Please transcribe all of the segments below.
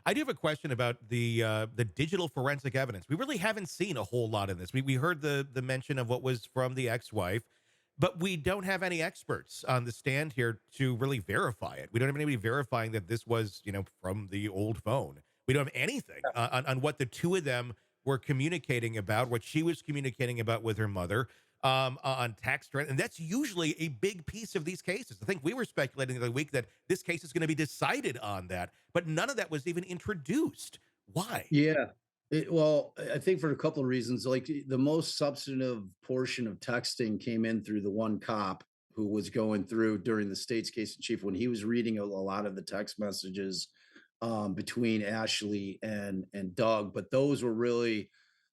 I do have a question about the digital forensic evidence. We really haven't seen a whole lot of this. We heard the mention of what was from the ex-wife, but we don't have any experts on the stand here to really verify it. We don't have anybody verifying that this was, from the old phone. We don't have anything on what the two of them were communicating about, what she was communicating about with her mother, on text, right? And that's usually a big piece of these cases. I think we were speculating the other week that this case is going to be decided on that, but none of that was even introduced. Why? Yeah. Well, I think for a couple of reasons. Like the most substantive portion of texting came in through the one cop who was going through during the state's case in chief when he was reading a lot of the text messages between Ashley and Doug. But those were really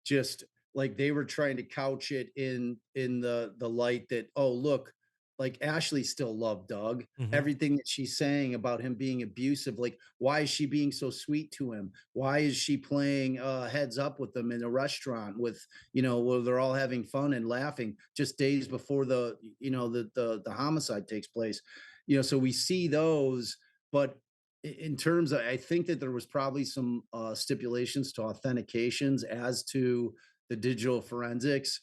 just like they were trying to couch it in the light that, oh, look, like Ashley still loved Doug. Hmm. Everything that she's saying about him being abusive, like why is she being so sweet to him? Why is she playing heads up with them in a restaurant with, where they're all having fun and laughing just days before the homicide takes place? So we see those, but in terms of, I think that there was probably some stipulations to authentications as to the digital forensics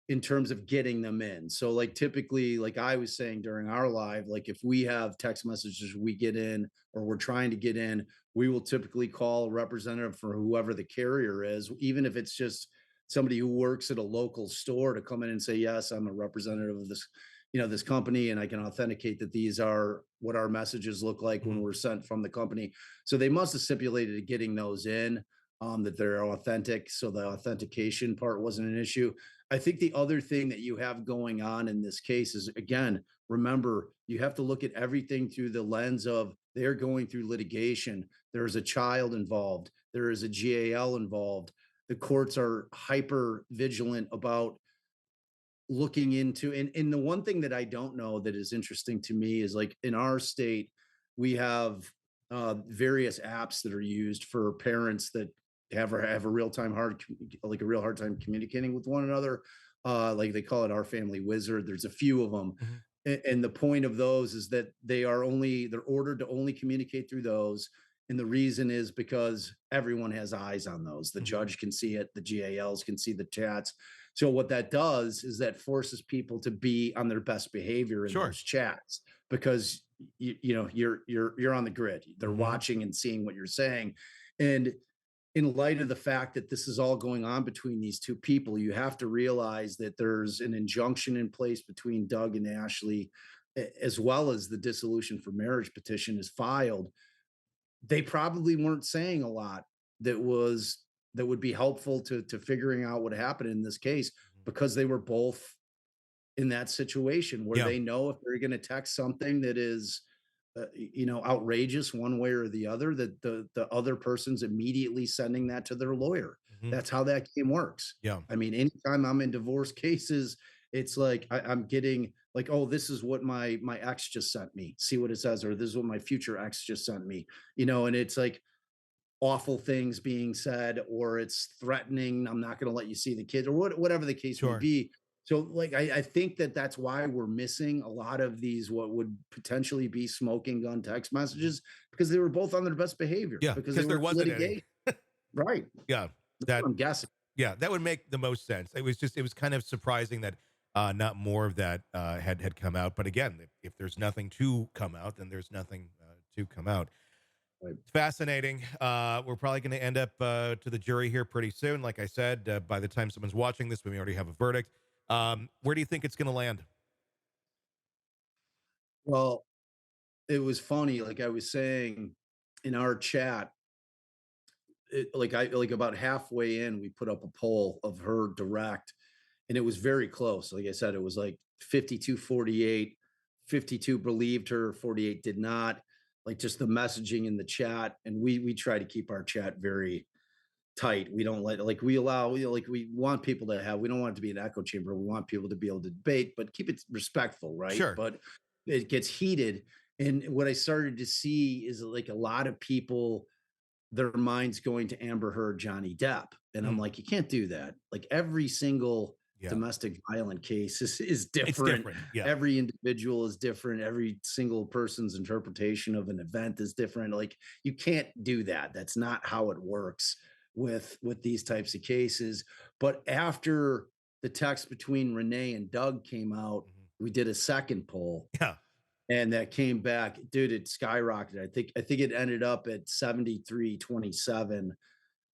in terms of getting them in. So like typically, like I was saying during our live, like if we have text messages we get in or we're trying to get in, we will typically call a representative for whoever the carrier is, even if it's just somebody who works at a local store to come in and say, yes, I'm a representative of this company, and I can authenticate that these are what our messages look like when Hmm. we're sent from the company. So they must have stipulated getting those in, that they're authentic. So the authentication part wasn't an issue. I think the other thing that you have going on in this case is, again, remember, you have to look at everything through the lens of they're going through litigation. There's a child involved. There is a GAL involved. The courts are hyper vigilant about looking into, and the one thing that I don't know that is interesting to me is like in our state, we have various apps that are used for parents that have a real time like a real hard time communicating with one another. Like they call it Our Family Wizard. There's a few of them. Hmm. And the point of those is that they're ordered to only communicate through those. And the reason is because everyone has eyes on those. The Hmm. judge can see it, the GALs can see the chats. So what that does is that forces people to be on their best behavior in Sure. those chats because you're on the grid. They're Hmm. watching and seeing what you're saying. And in light of the fact that this is all going on between these two people, you have to realize that there's an injunction in place between Doug and Ashley, as well as the dissolution for marriage petition is filed. They probably weren't saying a lot that would be helpful to figuring out what happened in this case because they were both in that situation where Yeah. they know if they're going to text something that is outrageous one way or the other, that the other person's immediately sending that to their lawyer. Hmm. That's how that game works. Yeah. I mean, anytime I'm in divorce cases, it's like I'm getting like, oh, this is what my ex just sent me, see what it says, or this is what my future ex just sent me, and it's like awful things being said, or it's threatening, I'm not going to let you see the kids, or whatever the case may Sure. be. So like I think that that's why we're missing a lot of these what would potentially be smoking gun text Mhm. messages, because they were both on their best behavior Yeah, because they because there were wasn't any. litigate. Right. Yeah, That's that what I'm guessing. yeah, that would make the most sense. It was kind of surprising that not more of that had come out. But again, if there's nothing to come out, then there's nothing to come out. Right. It's fascinating. We're probably going to end up to the jury here pretty soon. Like I said, by the time someone's watching this, we may already have a verdict. Where do you think it's going to land? Well, it was funny, like I was saying in our chat, like about halfway in, we put up a poll of her direct, and it was very close. Like I said, it was like 52-48. 52 believed her, 48 did not. Like just the messaging in the chat, and we try to keep our chat very tight. We don't let like we allow we want people to have. We don't want it to be an echo chamber. We want people to be able to debate, but keep it respectful, right? Sure. But it gets heated, and what I started to see is like a lot of people, their minds going to Amber Heard, Johnny Depp. And I'm Mm, like, you can't do that. Like every single Yeah. domestic violent case is It's different. different. Yeah. Every individual is different. Every single person's interpretation of an event is different. Like, you can't do that. That's not how it works with these types of cases. But after the text between Renee and Doug came out, Mhm. we did a second poll, Yeah. and that came back, dude, it skyrocketed. I think it ended up at 73-27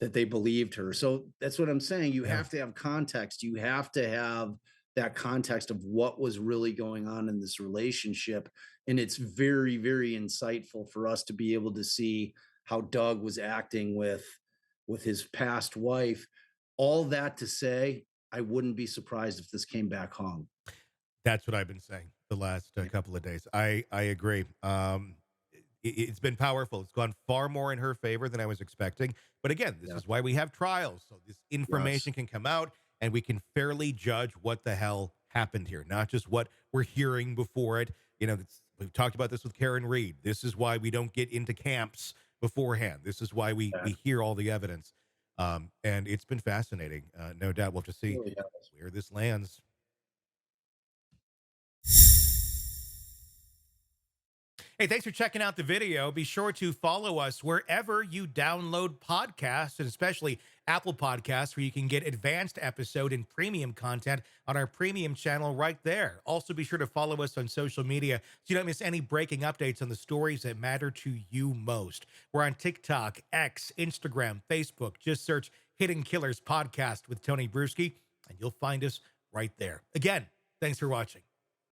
that they believed her. So that's what I'm saying. You Yeah. have to have context. You have to have that context of what was really going on in this relationship. And it's very, very insightful for us to be able to see how Doug was acting with his past wife. All that to say, I wouldn't be surprised if this came back hung. That's what I've been saying the last Yeah. couple of days. I agree. It's been powerful. It's gone far more in her favor than I was expecting. But again, this Yeah. is why we have trials, so this Yes. information can come out and we can fairly judge what the hell happened here, not just what we're hearing before it. We've talked about this with Karen Reed. This is why we don't get into camps beforehand. This is why we Exactly. hear all the evidence. And it's been fascinating. No doubt. We'll have to see Really. where this lands. Hey, thanks for checking out the video. Be sure to follow us wherever you download podcasts, and especially Apple Podcasts, where you can get advanced episode and premium content on our premium channel right there. Also, be sure to follow us on social media so you don't miss any breaking updates on the stories that matter to you most. We're on TikTok, X, Instagram, Facebook. Just search Hidden Killers Podcast with Tony Brueski, and you'll find us right there. Again, thanks for watching.